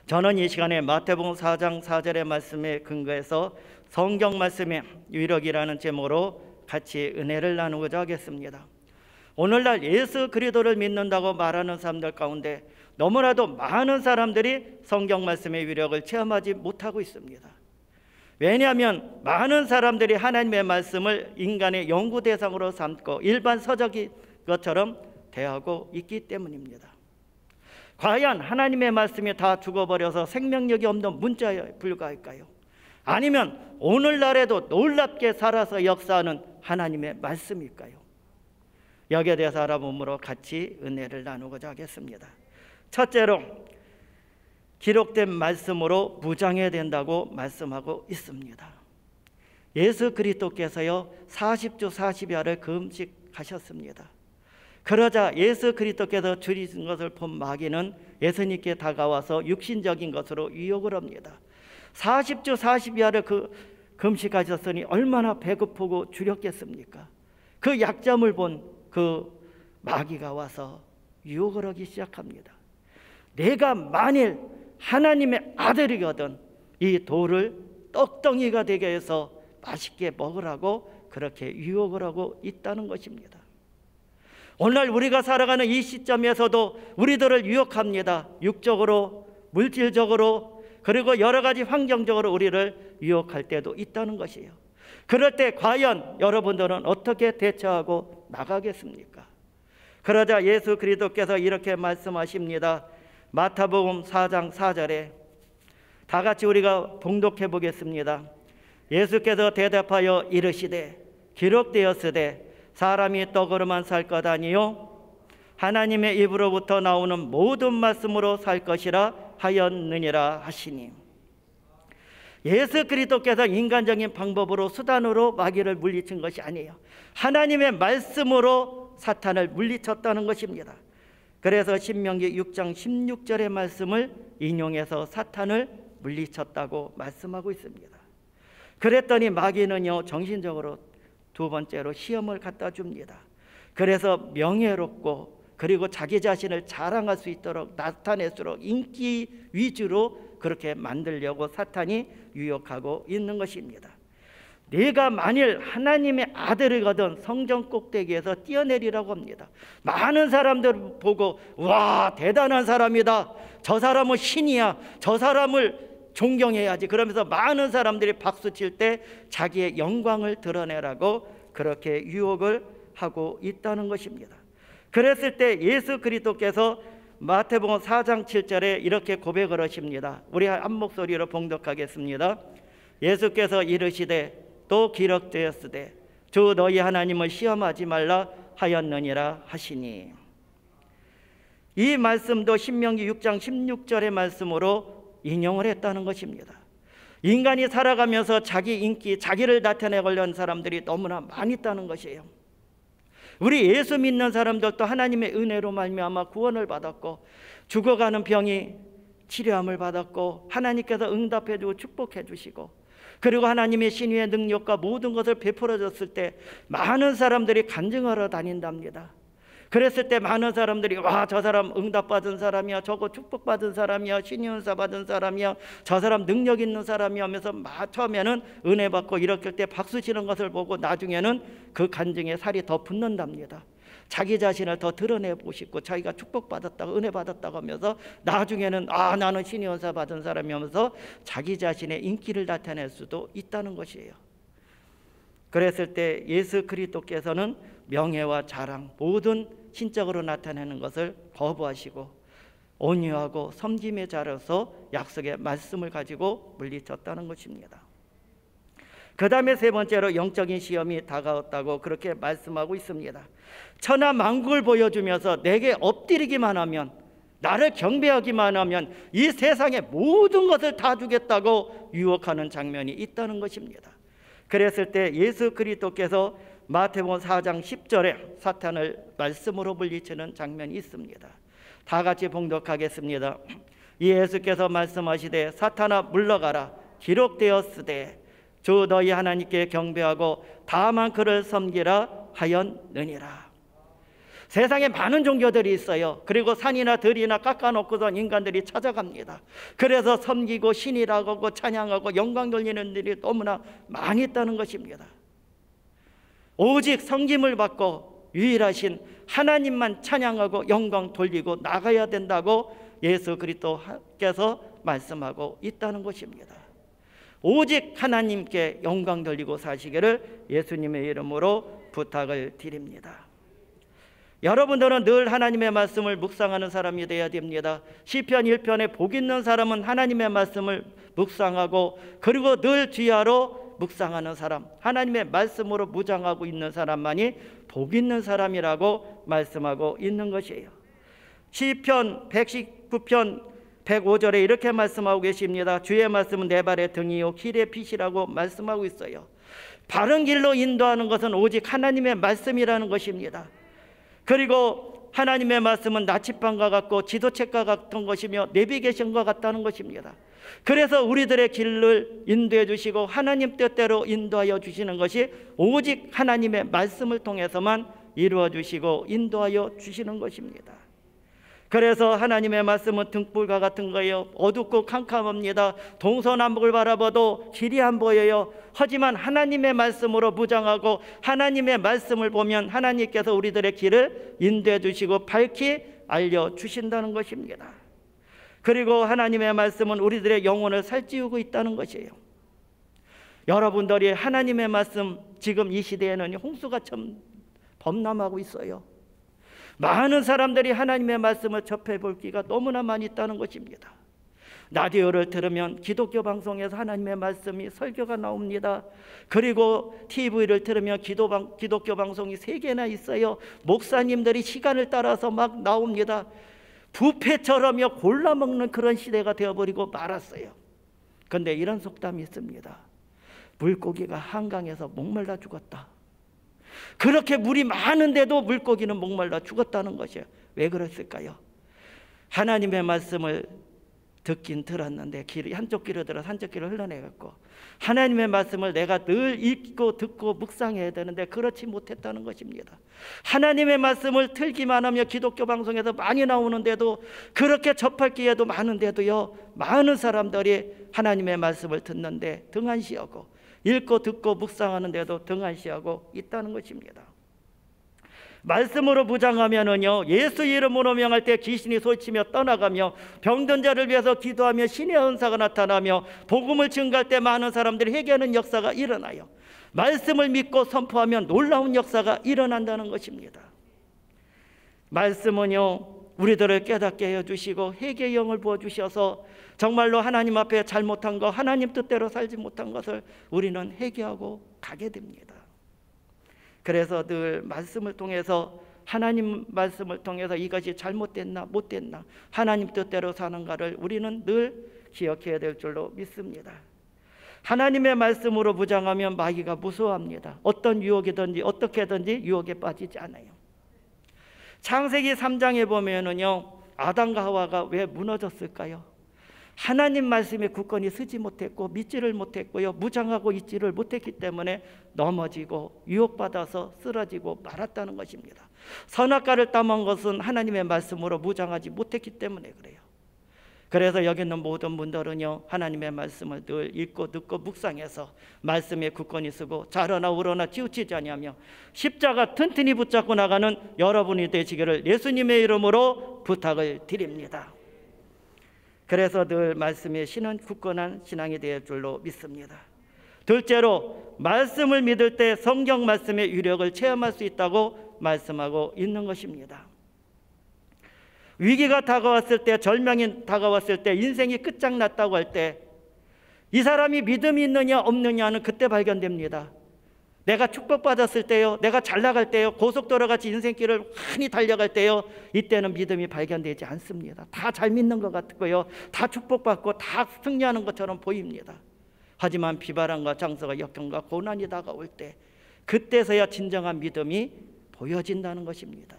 저는 이 시간에 마태복음 4장 4절의 말씀에 근거해서 성경 말씀의 위력이라는 제목으로 같이 은혜를 나누고자 하겠습니다. 오늘날 예수 그리스도를 믿는다고 말하는 사람들 가운데 너무나도 많은 사람들이 성경 말씀의 위력을 체험하지 못하고 있습니다. 왜냐하면 많은 사람들이 하나님의 말씀을 인간의 연구 대상으로 삼고 일반 서적인 것처럼 대하고 있기 때문입니다. 과연 하나님의 말씀이 다 죽어버려서 생명력이 없는 문자에 불과할까요? 아니면 오늘날에도 놀랍게 살아서 역사하는 하나님의 말씀일까요? 여기에 대해서 알아보므로 같이 은혜를 나누고자 하겠습니다. 첫째로 기록된 말씀으로 무장해야 된다고 말씀하고 있습니다. 예수 그리스도께서요 40주 40야를 금식하셨습니다. 그러자 예수 그리스도께서 줄이신 것을 본 마귀는 예수님께 다가와서 육신적인 것으로 유혹을 합니다. 40주 40야를 금식하셨으니 얼마나 배고프고 주렸겠습니까? 그 약점을 본 그 마귀가 와서 유혹을 하기 시작합니다. 내가 만일 하나님의 아들이거든 이 돌을 떡덩이가 되게 해서 맛있게 먹으라고 그렇게 유혹을 하고 있다는 것입니다. 오늘 우리가 살아가는 이 시점에서도 우리들을 유혹합니다. 육적으로, 물질적으로, 그리고 여러 가지 환경적으로 우리를 유혹할 때도 있다는 것이에요. 그럴 때 과연 여러분들은 어떻게 대처하고 나가겠습니까? 그러자 예수 그리스도께서 이렇게 말씀하십니다. 마태복음 4장 4절에 다 같이 우리가 봉독해 보겠습니다. 예수께서 대답하여 이르시되 기록되었으되 사람이 떡으로만 살 것 아니요 하나님의 입으로부터 나오는 모든 말씀으로 살 것이라 하였느니라 하시니, 예수 그리스도께서 인간적인 방법으로 수단으로 마귀를 물리친 것이 아니에요. 하나님의 말씀으로 사탄을 물리쳤다는 것입니다. 그래서 신명기 6장 16절의 말씀을 인용해서 사탄을 물리쳤다고 말씀하고 있습니다. 그랬더니 마귀는요 정신적으로 두 번째로 시험을 갖다 줍니다. 그래서 명예롭고 그리고 자기 자신을 자랑할 수 있도록 나타낼수록 인기 위주로 그렇게 만들려고 사탄이 유혹하고 있는 것입니다. 네가 만일 하나님의 아들이거든 성전 꼭대기에서 뛰어내리라고 합니다. 많은 사람들 보고 와 대단한 사람이다, 저 사람은 신이야, 저 사람을 존경해야지 그러면서 많은 사람들이 박수칠 때 자기의 영광을 드러내라고 그렇게 유혹을 하고 있다는 것입니다. 그랬을 때 예수 그리스도께서 마태복음 4장 7절에 이렇게 고백을 하십니다. 우리 한 목소리로 봉독하겠습니다. 예수께서 이르시되 또 기록되었으되 주 너희 하나님을 시험하지 말라 하였느니라 하시니, 이 말씀도 신명기 6장 16절의 말씀으로 인용을 했다는 것입니다. 인간이 살아가면서 자기 인기, 자기를 나타내려는 사람들이 너무나 많이 있다는 것이에요. 우리 예수 믿는 사람들도 하나님의 은혜로 말미암아 구원을 받았고 죽어가는 병이 치료함을 받았고 하나님께서 응답해 주고 축복해 주시고 그리고 하나님의 신유의 능력과 모든 것을 베풀어 줬을 때 많은 사람들이 간증하러 다닌답니다. 그랬을 때 많은 사람들이 와 저 사람 응답받은 사람이야, 저거 축복받은 사람이야, 신의 은사 받은 사람이야, 저 사람 능력 있는 사람이야 하면서 처음에는 은혜 받고 이렇게 때 박수 치는 것을 보고 나중에는 그 간증에 살이 더 붙는답니다. 자기 자신을 더 드러내고 싶고 자기가 축복받았다고 은혜 받았다고 하면서 나중에는 아 나는 신의 은사 받은 사람이면서 자기 자신의 인기를 나타낼 수도 있다는 것이에요. 그랬을 때 예수 그리스도께서는 명예와 자랑 모든 신적으로 나타내는 것을 거부하시고 온유하고 섬김의 자로서 약속의 말씀을 가지고 물리쳤다는 것입니다. 그 다음에 세 번째로 영적인 시험이 다가왔다고 그렇게 말씀하고 있습니다. 천하 만국을 보여주면서 내게 엎드리기만 하면, 나를 경배하기만 하면 이 세상의 모든 것을 다 주겠다고 유혹하는 장면이 있다는 것입니다. 그랬을 때 예수 그리스도께서 마태복음 4장 10절에 사탄을 말씀으로 물리치는 장면이 있습니다. 다 같이 봉독하겠습니다. 이 예수께서 말씀하시되 사탄아 물러가라 기록되었으되 주 너희 하나님께 경배하고 다만 그를 섬기라 하였느니라. 세상에 많은 종교들이 있어요. 그리고 산이나 들이나 깎아놓고선 인간들이 찾아갑니다. 그래서 섬기고 신이라고 하고 찬양하고 영광 돌리는 일이 너무나 많이 있다는 것입니다. 오직 섬김을 받고 유일하신 하나님만 찬양하고 영광 돌리고 나가야 된다고 예수 그리스도께서 말씀하고 있다는 것입니다. 오직 하나님께 영광 돌리고 사시기를 예수님의 이름으로 부탁을 드립니다. 여러분들은 늘 하나님의 말씀을 묵상하는 사람이 되어야 됩니다. 시편 1편에 복 있는 사람은 하나님의 말씀을 묵상하고 그리고 늘 주야로 묵상하는 사람, 하나님의 말씀으로 무장하고 있는 사람만이 복 있는 사람이라고 말씀하고 있는 것이에요. 시편 119편 105절에 이렇게 말씀하고 계십니다. 주의 말씀은 내 발의 등이요 길의 빛이라고 말씀하고 있어요. 바른 길로 인도하는 것은 오직 하나님의 말씀이라는 것입니다. 그리고 하나님의 말씀은 나침반과 같고 지도책과 같은 것이며 내비게이션과 같다는 것입니다. 그래서 우리들의 길을 인도해 주시고 하나님 뜻대로 인도하여 주시는 것이 오직 하나님의 말씀을 통해서만 이루어 주시고 인도하여 주시는 것입니다. 그래서 하나님의 말씀은 등불과 같은 거예요. 어둡고 캄캄합니다. 동서남북을 바라봐도 길이 안 보여요. 하지만 하나님의 말씀으로 무장하고 하나님의 말씀을 보면 하나님께서 우리들의 길을 인도해 주시고 밝히 알려주신다는 것입니다. 그리고 하나님의 말씀은 우리들의 영혼을 살찌우고 있다는 것이에요. 여러분들이 하나님의 말씀, 지금 이 시대에는 홍수가 참 범람하고 있어요. 많은 사람들이 하나님의 말씀을 접해볼 기가 너무나 많이 있다는 것입니다. 라디오를 들으면 기독교 방송에서 하나님의 말씀이 설교가 나옵니다. 그리고 TV를 들으면 기독교 방송이 3개나 있어요. 목사님들이 시간을 따라서 막 나옵니다. 뷔페처럼요 골라먹는 그런 시대가 되어버리고 말았어요. 그런데 이런 속담이 있습니다. 물고기가 한강에서 목말라 죽었다. 그렇게 물이 많은데도 물고기는 목말라 죽었다는 것이에요. 왜 그랬을까요? 하나님의 말씀을 듣긴 들었는데 한쪽 귀로 들어서 한쪽 귀로 흘러내갔고 하나님의 말씀을 내가 늘 읽고 듣고 묵상해야 되는데 그렇지 못했다는 것입니다. 하나님의 말씀을 틀기만 하며 기독교 방송에서 많이 나오는데도 그렇게 접할 기회도 많은데도요 많은 사람들이 하나님의 말씀을 듣는데 등한시하고 읽고 듣고 묵상하는데도 등한시하고 있다는 것입니다. 말씀으로 무장하면은요 예수 이름으로 명할 때 귀신이 소리치며 떠나가며 병든 자를 위해서 기도하며 신의 은사가 나타나며 복음을 증거할 때 많은 사람들이 회개하는 역사가 일어나요. 말씀을 믿고 선포하면 놀라운 역사가 일어난다는 것입니다. 말씀은요 우리들을 깨닫게 해주시고 회개의 영을 부어주셔서 정말로 하나님 앞에 잘못한 것, 하나님 뜻대로 살지 못한 것을 우리는 회개하고 가게 됩니다. 그래서 늘 말씀을 통해서 하나님 말씀을 통해서 이것이 잘못됐나 못됐나 하나님 뜻대로 사는가를 우리는 늘 기억해야 될 줄로 믿습니다. 하나님의 말씀으로 무장하면 마귀가 무서워합니다. 어떤 유혹이든지 어떻게든지 유혹에 빠지지 않아요. 창세기 3장에 보면은요 아담과 하와가 왜 무너졌을까요? 하나님 말씀에 굳건히 서지 못했고 믿지를 못했고요 무장하고 있지를 못했기 때문에 넘어지고 유혹받아서 쓰러지고 말았다는 것입니다. 선악과를 따먹은 것은 하나님의 말씀으로 무장하지 못했기 때문에 그래요. 그래서 여기 있는 모든 분들은요 하나님의 말씀을 늘 읽고 듣고 묵상해서 말씀에 굳건히 서고 자러나 우러나 치우치지 아니하며 십자가 튼튼히 붙잡고 나가는 여러분이 되시기를 예수님의 이름으로 부탁을 드립니다. 그래서 늘 말씀에 신은 굳건한 신앙이 될 줄로 믿습니다. 둘째로 말씀을 믿을 때 성경 말씀의 위력을 체험할 수 있다고 말씀하고 있는 것입니다. 위기가 다가왔을 때, 절망이 다가왔을 때, 인생이 끝장났다고 할 때 이 사람이 믿음이 있느냐 없느냐는 그때 발견됩니다. 내가 축복받았을 때요, 내가 잘 나갈 때요, 고속도로 같이 인생길을 많이 달려갈 때요, 이때는 믿음이 발견되지 않습니다. 다 잘 믿는 것 같고요, 다 축복받고 다 승리하는 것처럼 보입니다. 하지만 비바람과 장서가 역경과 고난이 다가올 때 그때서야 진정한 믿음이 보여진다는 것입니다.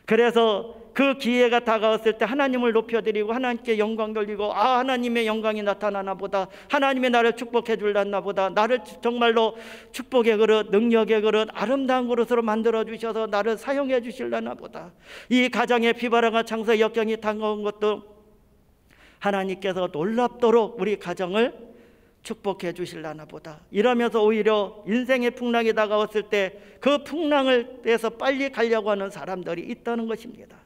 그래서 그 기회가 다가왔을 때 하나님을 높여드리고 하나님께 영광 돌리고, 하나님의 영광이 나타나나 보다, 하나님이 나를 축복해 줄라나 보다, 나를 정말로 축복의 그릇, 능력의 그릇, 아름다운 그릇으로 만들어 주셔서 나를 사용해 주실라나 보다, 이 가정에 비바람과 창세 역경이 다가온 것도 하나님께서 놀랍도록 우리 가정을 축복해 주실라나 보다, 이러면서 오히려 인생의 풍랑이 다가왔을 때 그 풍랑을 떼서 빨리 가려고 하는 사람들이 있다는 것입니다.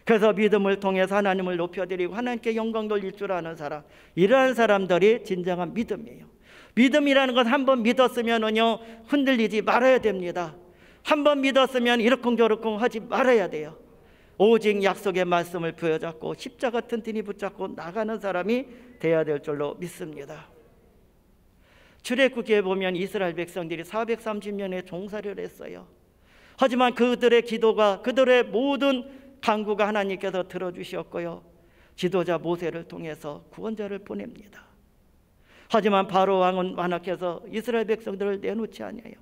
그래서 믿음을 통해서 하나님을 높여드리고 하나님께 영광 돌릴 줄 아는 사람, 이러한 사람들이 진정한 믿음이에요. 믿음이라는 건 한 번 믿었으면은요 흔들리지 말아야 됩니다. 한 번 믿었으면 이러쿵저러쿵 하지 말아야 돼요. 오직 약속의 말씀을 부여잡고 십자가 튼튼히 붙잡고 나가는 사람이 되어야 될 줄로 믿습니다. 출애굽기에 보면 이스라엘 백성들이 430년의 종살이를 했어요. 하지만 그들의 기도가, 그들의 모든 간구가 하나님께서 들어주셨고요, 지도자 모세를 통해서 구원자를 보냅니다. 하지만 바로 왕은 완악해서 이스라엘 백성들을 내놓지 않아요.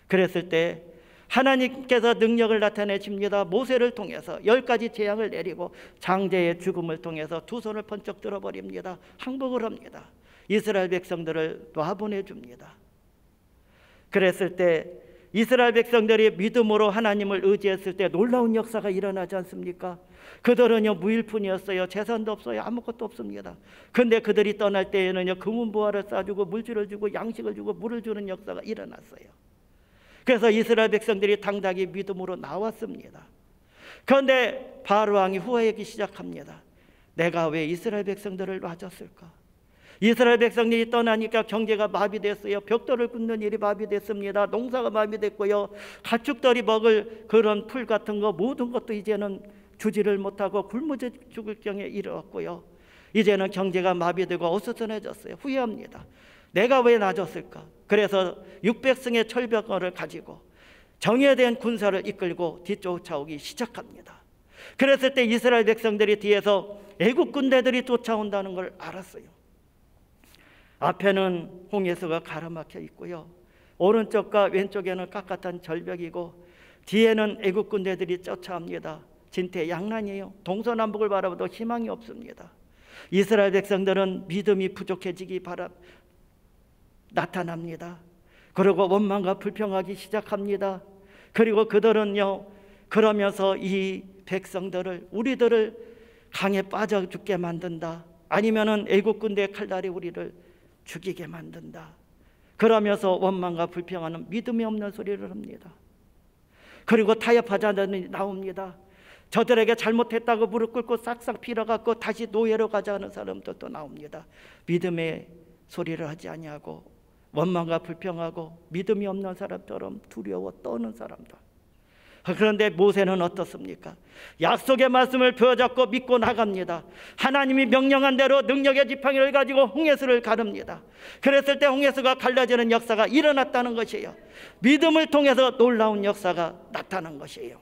그랬을 때 하나님께서 능력을 나타내십니다. 모세를 통해서 10가지 재앙을 내리고 장제의 죽음을 통해서 두 손을 번쩍 들어버립니다. 항복을 합니다. 이스라엘 백성들을 놔보내줍니다. 그랬을 때 이스라엘 백성들이 믿음으로 하나님을 의지했을 때 놀라운 역사가 일어나지 않습니까? 그들은요 무일푼이었어요. 재산도 없어요. 아무것도 없습니다. 근데 그들이 떠날 때에는요 금은보화를 싸주고 물질을 주고 양식을 주고 물을 주는 역사가 일어났어요. 그래서 이스라엘 백성들이 당당히 믿음으로 나왔습니다. 그런데 바로 왕이 후회하기 시작합니다. 내가 왜 이스라엘 백성들을 놔줬을까? 이스라엘 백성들이 떠나니까 경제가 마비됐어요. 벽돌을 굽는 일이 마비됐습니다. 농사가 마비됐고요, 가축들이 먹을 그런 풀 같은 거 모든 것도 이제는 주지를 못하고 굶어 죽을 경에 이르렀고요, 이제는 경제가 마비되고 어수선해졌어요. 후회합니다. 내가 왜 놔줬을까? 그래서 600승의 철벽을 가지고 정예된 군사를 이끌고 뒤쫓아오기 시작합니다. 그랬을 때 이스라엘 백성들이 뒤에서 애국 군대들이 쫓아온다는 걸 알았어요. 앞에는 홍해수가 가로막혀 있고요, 오른쪽과 왼쪽에는 깎았던 절벽이고 뒤에는 애국 군대들이 쫓아옵니다. 진퇴양난이에요. 동서남북을 바라봐도 희망이 없습니다. 이스라엘 백성들은 믿음이 부족해지기 나타납니다. 그리고 원망과 불평하기 시작합니다. 그리고 그들은요 그러면서 이 백성들을, 우리들을 강에 빠져 죽게 만든다, 아니면은 애국 군대의 칼날이 우리를 죽이게 만든다, 그러면서 원망과 불평하는 믿음이 없는 소리를 합니다. 그리고 타협하자는 나옵니다. 저들에게 잘못했다고 무릎 꿇고 싹싹 빌어갖고 다시 노예로 가자 하는 사람들도 나옵니다. 믿음의 소리를 하지 아니하고 원망과 불평하고 믿음이 없는 사람처럼 두려워 떠는 사람들. 그런데 모세는 어떻습니까? 약속의 말씀을 부여잡고 믿고 나갑니다. 하나님이 명령한 대로 능력의 지팡이를 가지고 홍해수를 가릅니다. 그랬을 때 홍해수가 갈라지는 역사가 일어났다는 것이에요. 믿음을 통해서 놀라운 역사가 나타난 것이에요.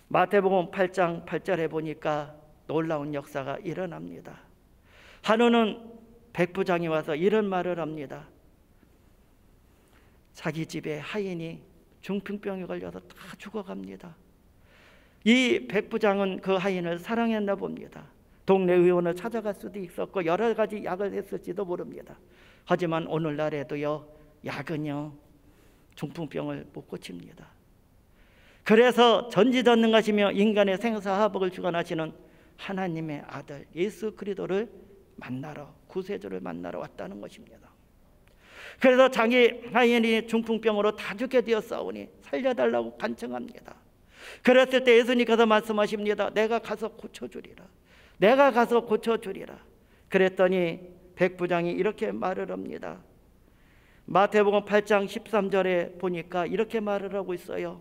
마태복음 8장 8절에 보니까 놀라운 역사가 일어납니다. 한우는 백부장이 와서 이런 말을 합니다. 자기 집에 하인이 중풍병에 걸려서 다 죽어갑니다. 이 백부장은 그 하인을 사랑했나 봅니다. 동네 의원을 찾아갈 수도 있었고 여러 가지 약을 했을지도 모릅니다. 하지만 오늘날에도요 약은요 중풍병을 못 고칩니다. 그래서 전지전능하시며 인간의 생사화복을 주관하시는 하나님의 아들 예수 그리스도를 만나러, 구세주를 만나러 왔다는 것입니다. 그래서 자기 하인이 중풍병으로 다 죽게 되었사오니 살려달라고 간청합니다. 그랬을 때 예수님께서 말씀하십니다. 내가 가서 고쳐주리라. 내가 가서 고쳐주리라. 그랬더니 백부장이 이렇게 말을 합니다. 마태복음 8장 13절에 보니까 이렇게 말을 하고 있어요.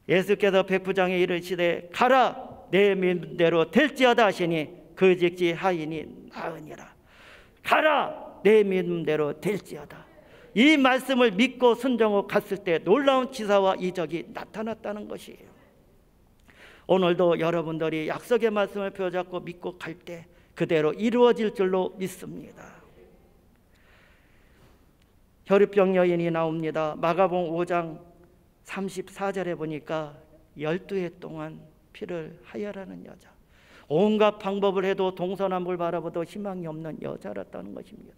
예수께서 백부장에 이르시되 가라, 내 믿음대로 될지어다 하시니 그 즉시 하인이 나으니라. 가라, 내 믿음대로 될지어다. 이 말씀을 믿고 순종하고 갔을 때 놀라운 지사와 이적이 나타났다는 것이에요. 오늘도 여러분들이 약속의 말씀을 펴잡고 믿고 갈 때 그대로 이루어질 줄로 믿습니다. 혈유병 여인이 나옵니다. 마가복음 5장 34절에 보니까 12해 동안 피를 하혈하는 여자, 온갖 방법을 해도 동서남북을 바라보도 희망이 없는 여자였다는 것입니다.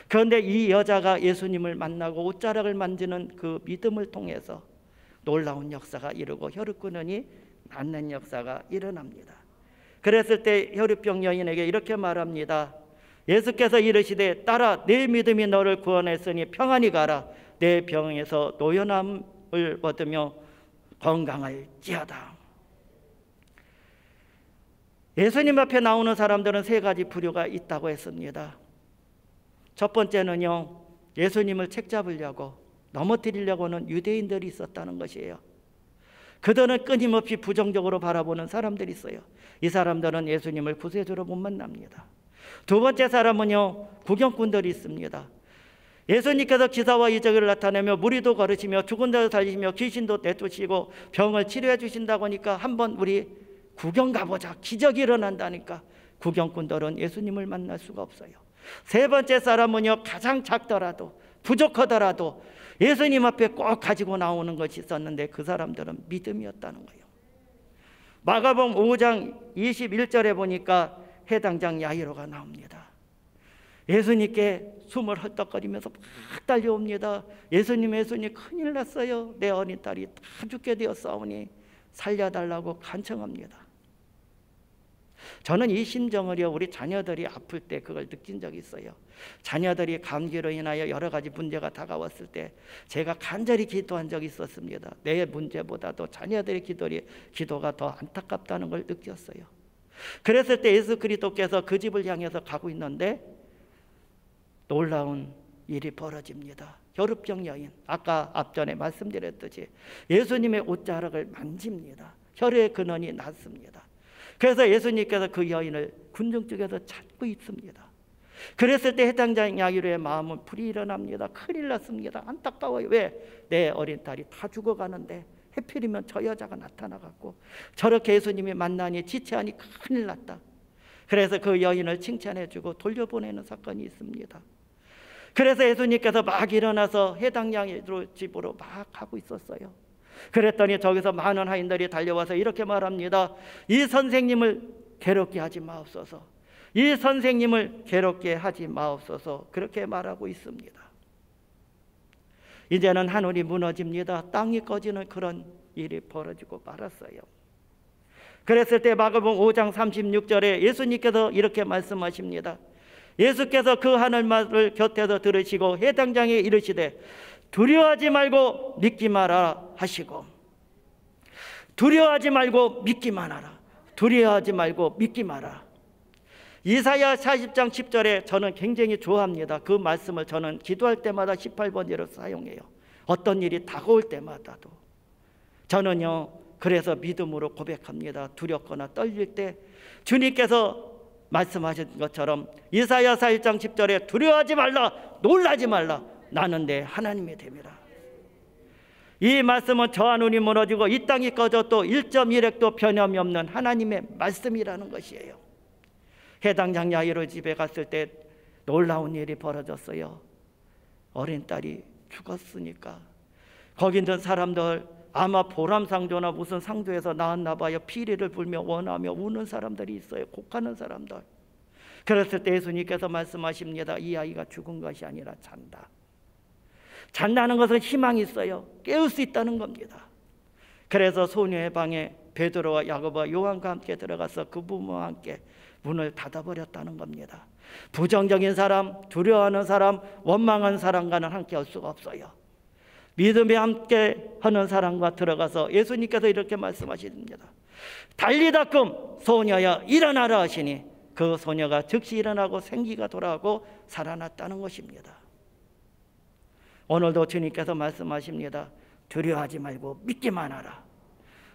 그런데 이 여자가 예수님을 만나고 옷자락을 만지는 그 믿음을 통해서 놀라운 역사가 이루고 혈육근원이 낫는 역사가 일어납니다. 그랬을 때 혈육병 여인에게 이렇게 말합니다. 예수께서 이르시되 딸아, 내 믿음이 너를 구원했으니 평안히 가라. 내 병에서 노연함을 얻으며 건강할지어다. 예수님 앞에 나오는 사람들은 세 가지 부류가 있다고 했습니다. 첫 번째는요, 예수님을 책잡으려고 넘어뜨리려고 하는 유대인들이 있었다는 것이에요. 그들은 끊임없이 부정적으로 바라보는 사람들이 있어요. 이 사람들은 예수님을 구세주로 못 만납니다. 두 번째 사람은요, 구경꾼들이 있습니다. 예수님께서 기사와 이적을 나타내며 무리도 걸으시며 죽은 자를 살리시며 귀신도 내쫓으시고 병을 치료해 주신다고 하니까 한번 우리 구경 가보자, 기적이 일어난다니까 구경꾼들은 예수님을 만날 수가 없어요. 세 번째 사람은요, 가장 작더라도 부족하더라도 예수님 앞에 꼭 가지고 나오는 것이 있었는데 그 사람들은 믿음이었다는 거예요. 마가복음 5장 21절에 보니까 해당장 야이로가 나옵니다. 예수님께 숨을 헐떡거리면서 막 달려옵니다. 예수님 큰일 났어요. 내 어린 딸이 다 죽게 되었사오니 살려달라고 간청합니다. 저는 이 심정을요, 우리 자녀들이 아플 때 그걸 느낀 적이 있어요. 자녀들이 감기로 인하여 여러 가지 문제가 다가왔을 때 제가 간절히 기도한 적이 있었습니다. 내 문제보다도 자녀들의 기도가 더 안타깝다는 걸 느꼈어요. 그랬을 때 예수 그리스도께서 그 집을 향해서 가고 있는데 놀라운 일이 벌어집니다. 혈육병 여인, 아까 앞전에 말씀드렸듯이 예수님의 옷자락을 만집니다. 혈의 근원이 났습니다. 그래서 예수님께서 그 여인을 군중 쪽에서 찾고 있습니다. 그랬을 때 해당장 야이로의 마음은 불이 일어납니다. 큰일 났습니다. 안타까워요. 왜? 내 어린 딸이 다 죽어가는데 해필이면 저 여자가 나타나갖고 저렇게 예수님이 만나니 지체하니 큰일 났다. 그래서 그 여인을 칭찬해주고 돌려보내는 사건이 있습니다. 그래서 예수님께서 막 일어나서 해당 야이로 집으로 막 가고 있었어요. 그랬더니 저기서 많은 하인들이 달려와서 이렇게 말합니다. 이 선생님을 괴롭게 하지 마옵소서. 이 선생님을 괴롭게 하지 마옵소서. 그렇게 말하고 있습니다. 이제는 하늘이 무너집니다. 땅이 꺼지는 그런 일이 벌어지고 말았어요. 그랬을 때 마가복음 5장 36절에 예수님께서 이렇게 말씀하십니다. 예수께서 그 하늘 말을 곁에서 들으시고 해당장에 이르시되 두려워하지 말고 믿기만 하라 하시고, 두려워하지 말고 믿기만 하라, 두려워하지 말고 믿기만 하라. 이사야 40장 10절에 저는 굉장히 좋아합니다. 그 말씀을 저는 기도할 때마다 18번째로 사용해요. 어떤 일이 다가올 때마다도 저는요, 그래서 믿음으로 고백합니다. 두렵거나 떨릴 때 주님께서 말씀하신 것처럼 이사야 41장 10절에 두려워하지 말라, 놀라지 말라, 나는 내 하나님이 됨이라. 이 말씀은 저와 눈이 무너지고 이 땅이 꺼져도 1.1핵도 변함이 없는 하나님의 말씀이라는 것이에요. 해당장 야이로 집에 갔을 때 놀라운 일이 벌어졌어요. 어린 딸이 죽었으니까 거기 있는 사람들 아마 보람상조나 무슨 상조에서 나왔나 봐요. 피리를 불며 원하며 우는 사람들이 있어요. 곡하는 사람들. 그랬을 때 예수님께서 말씀하십니다. 이 아이가 죽은 것이 아니라 잔다. 잔다는 것은 희망이 있어요. 깨울 수 있다는 겁니다. 그래서 소녀의 방에 베드로와 야고보와 요한과 함께 들어가서 그 부모와 함께 문을 닫아버렸다는 겁니다. 부정적인 사람, 두려워하는 사람, 원망하는 사람과는 함께 할 수가 없어요. 믿음에 함께 하는 사람과 들어가서 예수님께서 이렇게 말씀하십니다. 달리다끔 소녀야 일어나라 하시니 그 소녀가 즉시 일어나고 생기가 돌아오고 살아났다는 것입니다. 오늘도 주님께서 말씀하십니다. 두려워하지 말고 믿기만 하라.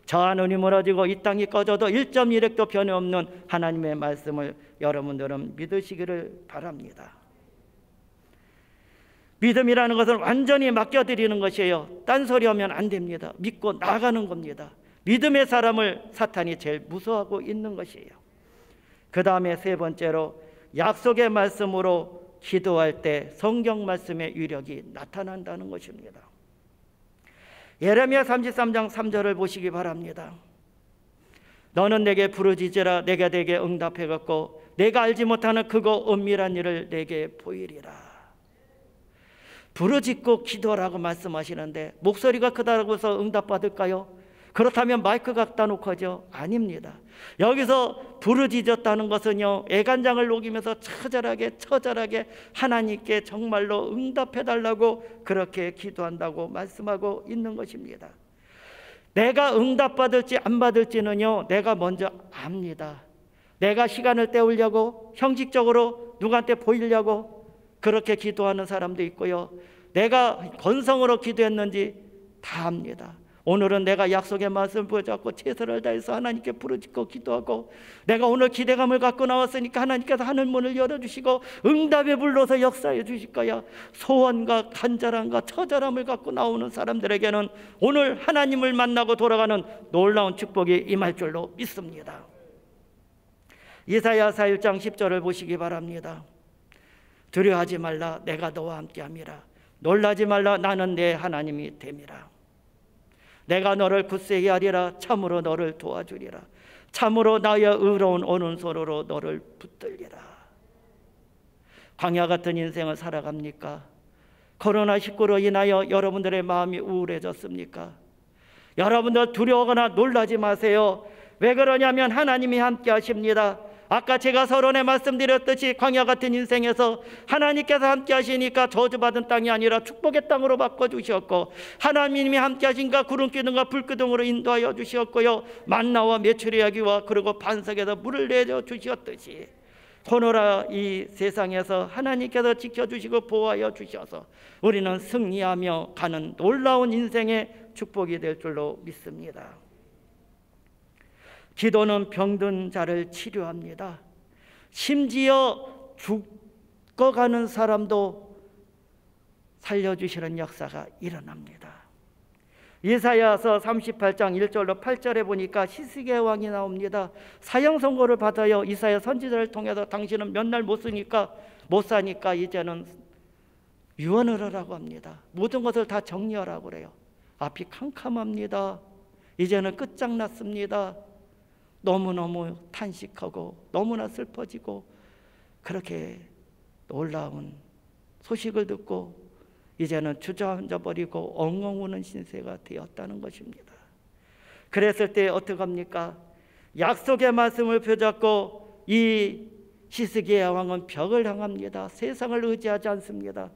저 하늘이 무너지고 이 땅이 꺼져도 1.1핵도 변함없는 하나님의 말씀을 여러분들은 믿으시기를 바랍니다. 믿음이라는 것은 완전히 맡겨드리는 것이에요. 딴소리하면 안 됩니다. 믿고 나가는 겁니다. 믿음의 사람을 사탄이 제일 무서워하고 있는 것이에요. 그 다음에 세 번째로 약속의 말씀으로 기도할 때 성경 말씀의 위력이 나타난다는 것입니다. 예레미야 33장 3절을 보시기 바랍니다. 너는 내게 부르짖으라. 내가 내게 응답하겠고 내가 알지 못하는 크고 은밀한 일을 내게 보이리라. 부르짖고 기도하라고 말씀하시는데 목소리가 크다고 해서 응답받을까요? 그렇다면 마이크 갖다 놓고 하죠? 아닙니다. 여기서 부르짖었다는 것은요, 애간장을 녹이면서 처절하게 하나님께 정말로 응답해달라고 그렇게 기도한다고 말씀하고 있는 것입니다. 내가 응답받을지 안 받을지는요, 내가 먼저 압니다. 내가 시간을 때우려고 형식적으로 누구한테 보이려고 그렇게 기도하는 사람도 있고요, 내가 건성으로 기도했는지 다 압니다. 오늘은 내가 약속의 말씀을 붙잡고 최선을 다해서 하나님께 부르짖고 기도하고, 내가 오늘 기대감을 갖고 나왔으니까 하나님께서 하늘문을 열어주시고 응답에 불러서 역사해 주실 거야. 소원과 간절함과 처절함을 갖고 나오는 사람들에게는 오늘 하나님을 만나고 돌아가는 놀라운 축복이 임할 줄로 믿습니다. 이사야 41장 10절을 보시기 바랍니다. 두려워하지 말라. 내가 너와 함께함이라. 놀라지 말라. 나는 내 하나님이 됨이라. 내가 너를 굳세게 하리라. 참으로 너를 도와주리라. 참으로 나의 의로운 오른손으로 너를 붙들리라. 광야 같은 인생을 살아갑니까? 코로나19로 인하여 여러분들의 마음이 우울해졌습니까? 여러분들 두려워하거나 놀라지 마세요. 왜 그러냐면 하나님이 함께 하십니다. 아까 제가 서론에 말씀드렸듯이 광야 같은 인생에서 하나님께서 함께 하시니까 저주받은 땅이 아니라 축복의 땅으로 바꿔주셨고, 하나님이 함께 하신가 구름기둥과 불기둥으로 인도하여 주셨고요, 만나와 메추리야기와 그리고 반석에서 물을 내려 주셨듯이 오너라 이 세상에서 하나님께서 지켜주시고 보호하여 주셔서 우리는 승리하며 가는 놀라운 인생의 축복이 될 줄로 믿습니다. 기도는 병든 자를 치료합니다. 심지어 죽어가는 사람도 살려주시는 역사가 일어납니다. 이사야서 38장 1절로 8절에 보니까 히스기야 왕이 나옵니다. 사형 선고를 받아요. 이사야 선지자를 통해서 당신은 몇 날 못 사니까 이제는 유언을 하라고 합니다. 모든 것을 다 정리하라고 그래요. 앞이 캄캄합니다. 이제는 끝장났습니다. 너무너무 탄식하고 너무나 슬퍼지고 그렇게 놀라운 소식을 듣고 이제는 주저앉아 버리고 엉엉 우는 신세가 되었다는 것입니다. 그랬을 때 어떡합니까? 약속의 말씀을 붙잡고 이 히스기야 왕은 벽을 향합니다. 세상을 의지하지 않습니다.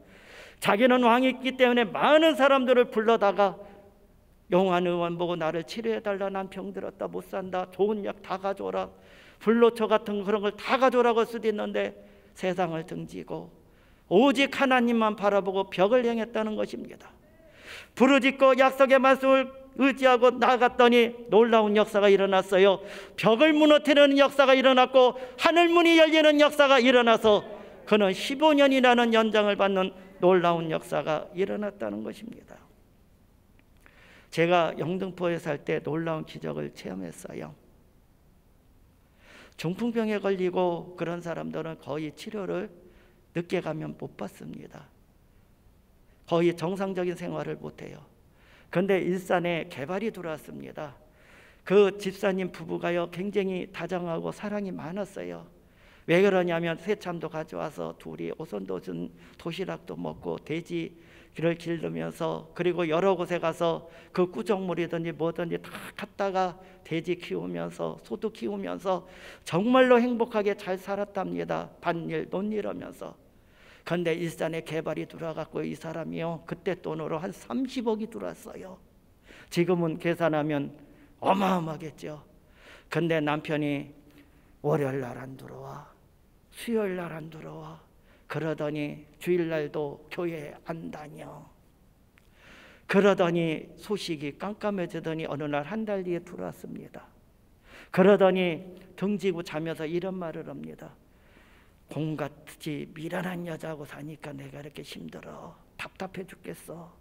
자기는 왕이기 때문에 많은 사람들을 불러다가 용한 의원 보고 나를 치료해달라. 난 병들었다 못 산다. 좋은 약 다 가져오라. 불로초 같은 그런 걸 다 가져오라고 할 수도 있는데 세상을 등지고 오직 하나님만 바라보고 벽을 향했다는 것입니다. 부르짖고 약속의 말씀을 의지하고 나아갔더니 놀라운 역사가 일어났어요. 벽을 무너뜨리는 역사가 일어났고 하늘문이 열리는 역사가 일어나서 그는 15년이라는 연장을 받는 놀라운 역사가 일어났다는 것입니다. 제가 영등포에 살 때 놀라운 기적을 체험했어요. 중풍병에 걸리고 그런 사람들은 거의 치료를 늦게 가면 못 받습니다. 거의 정상적인 생활을 못해요. 그런데 일산에 개발이 들어왔습니다. 그 집사님 부부가요 굉장히 다정하고 사랑이 많았어요. 왜 그러냐면 새참도 가져와서 둘이 오손도순 도시락도 먹고 돼지를 기르면서 그리고 여러 곳에 가서 그 구정물이든지 뭐든지 다 갖다가 돼지 키우면서 소도 키우면서 정말로 행복하게 잘 살았답니다. 밭일 논일 하면서. 그런데 일산에 개발이 들어와갖고 이 사람이요 그때 돈으로 한 30억이 들어왔어요. 지금은 계산하면 어마어마하겠죠. 근데 남편이 월요일 날 안 들어와, 수요일 날 안 들어와. 그러더니 주일날도 교회 안 다녀. 그러더니 소식이 깜깜해지더니 어느 날 한 달 뒤에 들어왔습니다. 그러더니 등지고 자면서 이런 말을 합니다. 공같이 미련한 여자하고 사니까 내가 이렇게 힘들어. 답답해 죽겠어.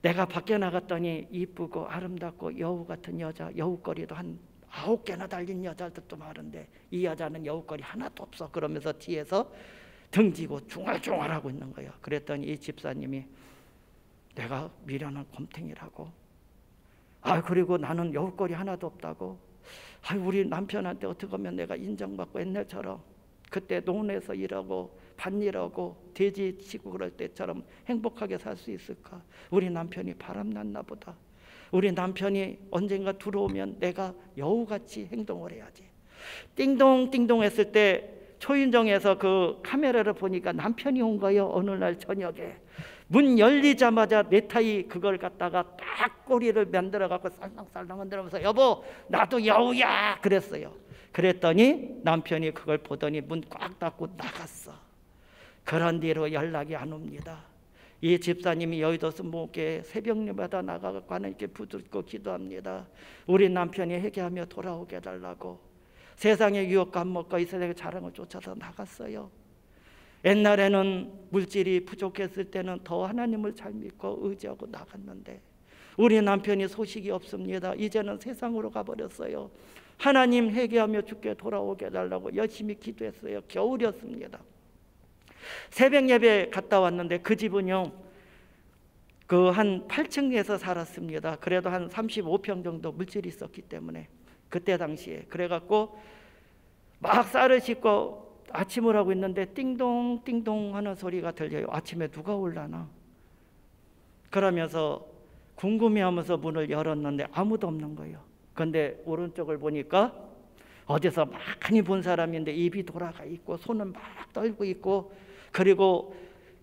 내가 밖에 나갔더니 이쁘고 아름답고 여우 같은 여자, 여우거리도 한 9개나 달린 여자들도 많은데 이 여자는 여우거리 하나도 없어. 그러면서 뒤에서 등지고 중얼중얼하고 있는 거예요. 그랬더니 이 집사님이 내가 미련한 곰탱이라고. 그리고 나는 여우꼴이 하나도 없다고. 우리 남편한테 어떻게 하면 내가 인정받고 옛날처럼 그때 농내에서 일하고 밭일하고 돼지 치고 그럴 때처럼 행복하게 살 수 있을까? 우리 남편이 바람났나 보다. 우리 남편이 언젠가 들어오면 내가 여우같이 행동을 해야지. 띵동띵동 했을 때 초인종에서 그 카메라를 보니까 남편이 온 거예요. 어느 날 저녁에 문 열리자마자 넥타이 그걸 갖다가 딱 꼬리를 만들어 갖고 살랑살랑 흔들면서 여보 나도 여우야 그랬어요. 그랬더니 남편이 그걸 보더니 문 꽉 닫고 나갔어. 그런 뒤로 연락이 안 옵니다. 이 집사님이 여의도 순복음교회 새벽예배마다 나가고 하나님께 붙들고 기도합니다. 우리 남편이 회개하며 돌아오게 해달라고. 세상의 유혹과 안 먹고 이 세상의 자랑을 쫓아서 나갔어요. 옛날에는 물질이 부족했을 때는 더 하나님을 잘 믿고 의지하고 나갔는데 우리 남편이 소식이 없습니다. 이제는 세상으로 가버렸어요. 하나님 회개하며 주께 돌아오게 해달라고 열심히 기도했어요. 겨울이었습니다. 새벽 예배 갔다 왔는데 그 집은요 그 한 8층에서 살았습니다. 그래도 한 35평 정도 물질이 있었기 때문에 그때 당시에 그래갖고 막 쌀을 싣고 아침을 하고 있는데 띵동 띵동 하는 소리가 들려요. 아침에 누가 올라나? 그러면서 궁금해하면서 문을 열었는데 아무도 없는 거예요. 그런데 오른쪽을 보니까 어디서 많이 본 사람인데 입이 돌아가 있고 손은 막 떨고 있고 그리고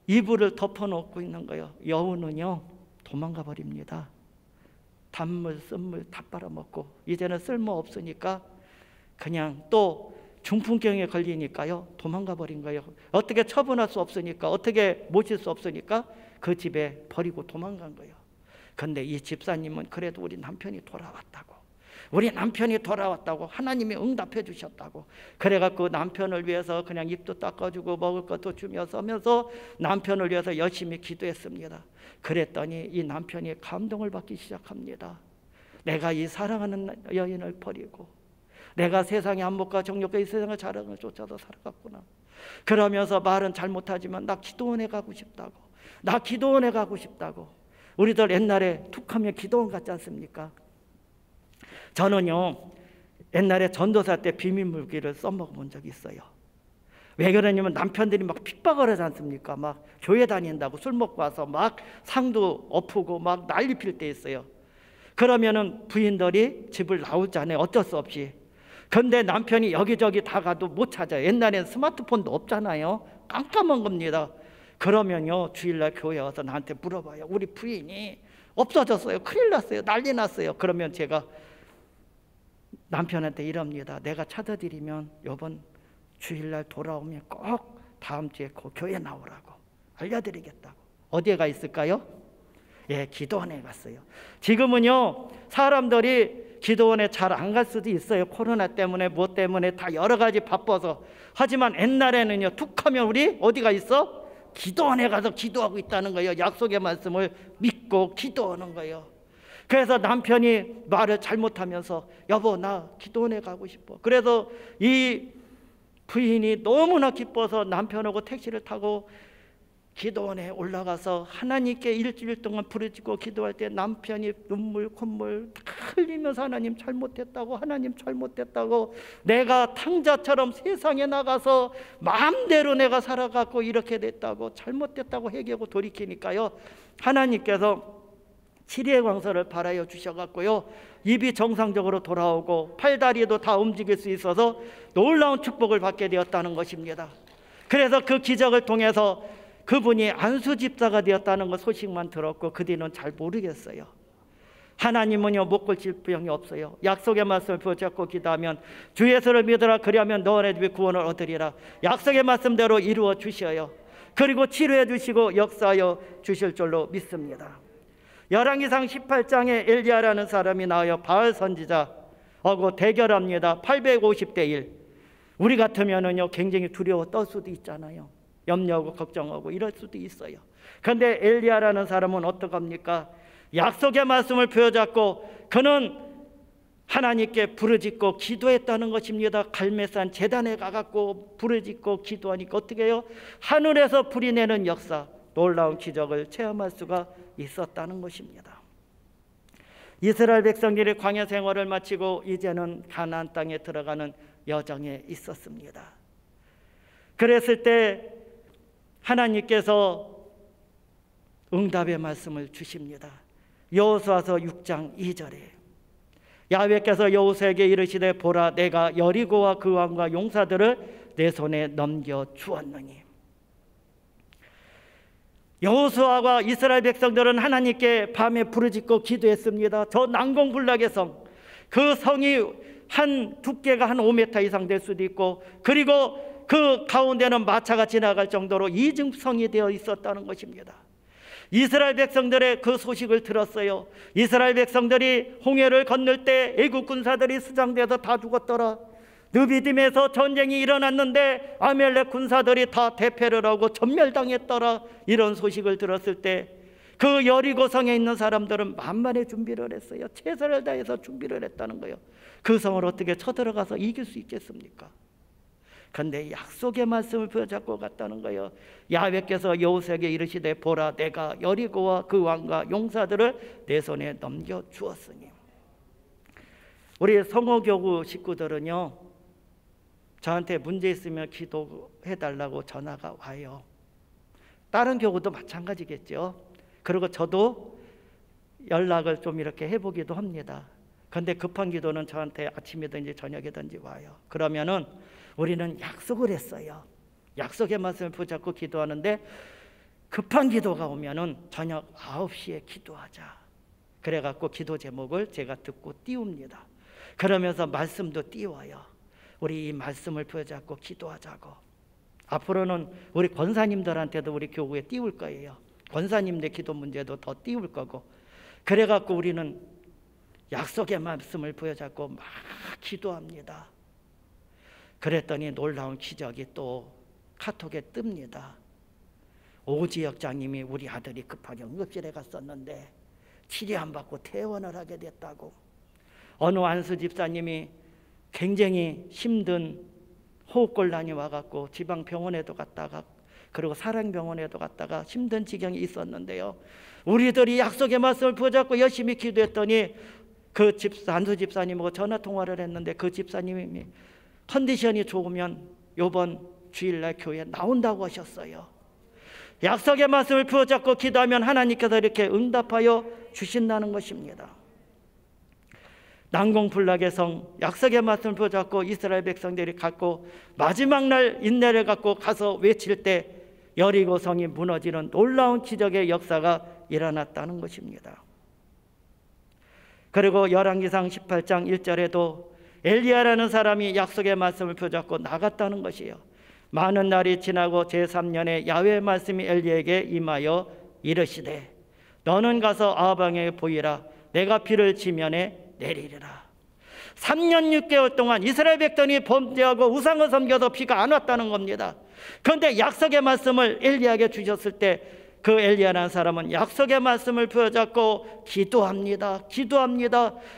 이불을 덮어놓고 있는 거예요. 여우는요 도망가 버립니다. 단물 쓴물 다 빨아먹고 이제는 쓸모 없으니까 그냥 또 중풍병에 걸리니까요 도망가 버린 거예요. 어떻게 처분할 수 없으니까 어떻게 모실 수 없으니까 그 집에 버리고 도망간 거예요. 그런데 이 집사님은 그래도 우리 남편이 돌아왔다고 하나님이 응답해 주셨다고 그래갖고 남편을 위해서 그냥 입도 닦아주고 먹을 것도 주며 서면서 남편을 위해서 열심히 기도했습니다. 그랬더니 이 남편이 감동을 받기 시작합니다. 내가 이 사랑하는 여인을 버리고 내가 세상의 안목과 정욕과 이 세상의 자랑을 쫓아서 살아갔구나. 그러면서 말은 잘못하지만 나 기도원에 가고 싶다고. 우리들 옛날에 툭하면 기도원 같지 않습니까? 저는요 옛날에 전도사 때 비밀무기를 써먹어본 적이 있어요. 왜 그러냐면 남편들이 막 핍박을 하지 않습니까? 막 교회 다닌다고 술 먹고 와서 막 상도 엎고 막 난리 필 때 있어요. 그러면은 부인들이 집을 나오잖아요. 어쩔 수 없이. 근데 남편이 여기저기 다 가도 못 찾아요. 옛날엔 스마트폰도 없잖아요. 깜깜한 겁니다. 그러면요 주일날 교회 와서 나한테 물어봐요. 우리 부인이 없어졌어요. 큰일 났어요. 난리 났어요. 그러면 제가 남편한테 이럽니다. 내가 찾아드리면 이번 주일날 돌아오면 꼭 다음 주에 그 교회 나오라고 알려드리겠다고. 어디에 가 있을까요? 기도원에 갔어요. 지금은요 사람들이 기도원에 잘 안 갈 수도 있어요. 코로나 때문에 뭐 때문에 다 여러 가지 바빠서. 하지만 옛날에는요 툭하면 우리 어디가 있어? 기도원에 가서 기도하고 있다는 거예요. 약속의 말씀을 믿고 기도하는 거예요. 그래서 남편이 말을 잘못하면서 여보 나 기도원에 가고 싶어. 그래서 이 부인이 너무나 기뻐서 남편하고 택시를 타고 기도원에 올라가서 하나님께 일주일 동안 부르짖고 기도할 때 남편이 눈물 콧물 다 흘리면서 하나님 잘못했다고 내가 탕자처럼 세상에 나가서 마음대로 내가 살아갖고 이렇게 됐다고 잘못됐다고 회개하고 돌이키니까요 하나님께서 치리의 광서를 발하여 주셔갖고요 입이 정상적으로 돌아오고 팔다리도 다 움직일 수 있어서 놀라운 축복을 받게 되었다는 것입니다. 그래서 그 기적을 통해서 그분이 안수 집사가 되었다는 것 소식만 들었고 그 뒤는 잘 모르겠어요. 하나님은요 못 고칠 병이 없어요. 약속의 말씀을 붙잡고 기도하면 주 예수를 믿으라 그리하면 너의 집에 구원을 얻으리라. 약속의 말씀대로 이루어 주셔요. 그리고 치료해 주시고 역사하여 주실 줄로 믿습니다. 열왕기상 18장에 엘리야라는 사람이 나와요 바알 선지자하고 대결합니다. 850대 1. 우리 같으면은요 굉장히 두려워 떨 수도 있잖아요. 염려하고 걱정하고 이럴 수도 있어요. 그런데 엘리야라는 사람은 어떡합니까? 약속의 말씀을 부여잡고 그는 하나님께 부르짖고 기도했다는 것입니다. 갈멜산 제단에 가갖고 부르짖고 기도하니까 어떻게 해요? 하늘에서 불이 내는 역사, 놀라운 기적을 체험할 수가 있었다는 것입니다. 이스라엘 백성들이 광야 생활을 마치고 이제는 가나안 땅에 들어가는 여정에 있었습니다. 그랬을 때 하나님께서 응답의 말씀을 주십니다. 여호수아서 6장 2절에 야훼께서 여호수아에게 이르시되 보라 내가 여리고와 그 왕과 용사들을 내 손에 넘겨 주었느니. 여호수아와 이스라엘 백성들은 하나님께 밤에 부르짖고 기도했습니다. 저 난공불락의 성, 그 성이 두께가 한 5m 이상 될 수도 있고, 그리고 그 가운데는 마차가 지나갈 정도로 이중성이 되어 있었다는 것입니다. 이스라엘 백성들의 그 소식을 들었어요. 이스라엘 백성들이 홍해를 건널 때 애국 군사들이 수장돼서 다 죽었더라. 느비딤에서 전쟁이 일어났는데 아멜렉 군사들이 다 대패를 하고 전멸당했더라. 이런 소식을 들었을 때 그 여리고성에 있는 사람들은 만반의 준비를 했어요. 최선을 다해서 준비를 했다는 거예요. 그 성을 어떻게 쳐들어가서 이길 수 있겠습니까? 그런데 약속의 말씀을 붙잡고 갔다는 거예요. 야훼께서 여호수아에게 이르시되 보라 내가 여리고와 그 왕과 용사들을 내 손에 넘겨 주었으니. 우리 성호교구 식구들은요, 저한테 문제 있으면 기도해 달라고 전화가 와요. 다른 교구도 마찬가지겠죠. 그리고 저도 연락을 좀 이렇게 해보기도 합니다. 그런데 급한 기도는 저한테 아침이든지 저녁이든지 와요. 그러면은 우리는 약속을 했어요. 약속의 말씀을 붙잡고 기도하는데 급한 기도가 오면은 저녁 9시에 기도하자. 그래갖고 기도 제목을 제가 듣고 띄웁니다. 그러면서 말씀도 띄워요. 우리 이 말씀을 붙잡고 기도하자고. 앞으로는 우리 권사님들한테도 우리 교구에 띄울 거예요. 권사님들 기도 문제도 더 띄울 거고. 그래갖고 우리는 약속의 말씀을 붙잡고 막 기도합니다. 그랬더니 놀라운 기적이 또 카톡에 뜹니다. 오지혁장님이 우리 아들이 급하게 응급실에 갔었는데 치료 안 받고 퇴원을 하게 됐다고. 어느 안수 집사님이 굉장히 힘든 호흡곤란이 와갖고 지방병원에도 갔다가 그리고 사랑병원에도 갔다가 힘든 지경이 있었는데요. 우리들이 약속의 말씀을 붙잡고 열심히 기도했더니 그 안수 집사님하고 전화통화를 했는데 그 집사님이 컨디션이 좋으면 이번 주일날 교회에 나온다고 하셨어요. 약속의 말씀을 붙잡고 기도하면 하나님께서 이렇게 응답하여 주신다는 것입니다. 난공불락의 성, 약속의 말씀을 붙잡고 이스라엘 백성들이 갖고 마지막 날 인내를 갖고 가서 외칠 때 여리고 성이 무너지는 놀라운 기적의 역사가 일어났다는 것입니다. 그리고 열왕기상 18장 1절에도 엘리야라는 사람이 약속의 말씀을 붙잡고 나갔다는 것이에요. 많은 날이 지나고 제3년에 야훼의 말씀이 엘리야에게 임하여 이르시되 너는 가서 아합왕에게 보이라. 내가 비를 지면에 내리리라. 3년 6개월 동안 이스라엘 백성이 범죄하고 우상을 섬겨서 비가 안 왔다는 겁니다. 그런데 약속의 말씀을 엘리야에게 주셨을 때 그 엘리야라는 사람은 약속의 말씀을 붙잡고 기도합니다.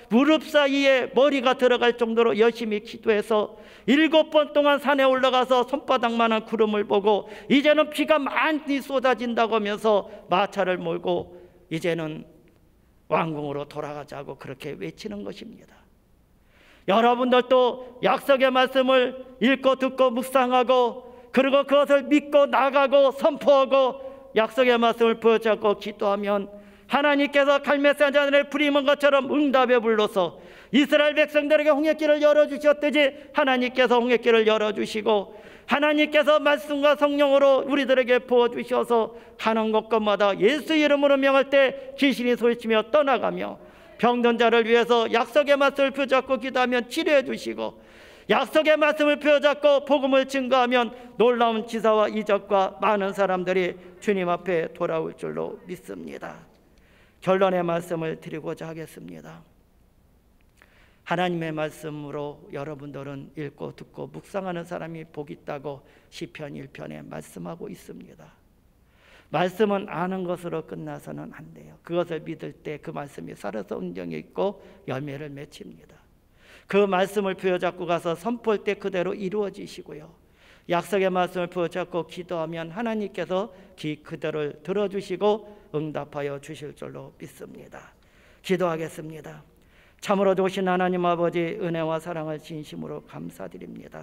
무릎 사이에 머리가 들어갈 정도로 열심히 기도해서 7번 동안 산에 올라가서 손바닥만한 구름을 보고 이제는 비가 많이 쏟아진다고 하면서 마차를 몰고 이제는 왕궁으로 돌아가자고 그렇게 외치는 것입니다. 여러분들도 약속의 말씀을 읽고 듣고 묵상하고 그리고 그것을 믿고 나가고 선포하고 약속의 말씀을 붙잡고 기도하면 하나님께서 갈멜산자들의 부림은 것처럼 응답의 불로서 이스라엘 백성들에게 홍해길을 열어주셨듯이 하나님께서 홍해길을 열어주시고 하나님께서 말씀과 성령으로 우리들에게 부어주셔서 가는 곳곳마다 예수 이름으로 명할 때 귀신이 소리치며 떠나가며 병든 자를 위해서 약속의 말씀을 붙잡고 기도하면 치료해 주시고 약속의 말씀을 붙잡고 복음을 증거하면 놀라운 기사와 이적과 많은 사람들이 주님 앞에 돌아올 줄로 믿습니다. 결론의 말씀을 드리고자 하겠습니다. 하나님의 말씀으로 여러분들은 읽고 듣고 묵상하는 사람이 복 있다고 시편 1편에 말씀하고 있습니다. 말씀은 아는 것으로 끝나서는 안 돼요. 그것을 믿을 때 그 말씀이 살아서 응정이 있고 열매를 맺힙니다. 그 말씀을 부여잡고 가서 선포할 때 그대로 이루어지시고요. 약속의 말씀을 부여잡고 기도하면 하나님께서 귀 그대로 들어주시고 응답하여 주실 줄로 믿습니다. 기도하겠습니다. 참으로 좋으신 하나님 아버지, 은혜와 사랑을 진심으로 감사드립니다.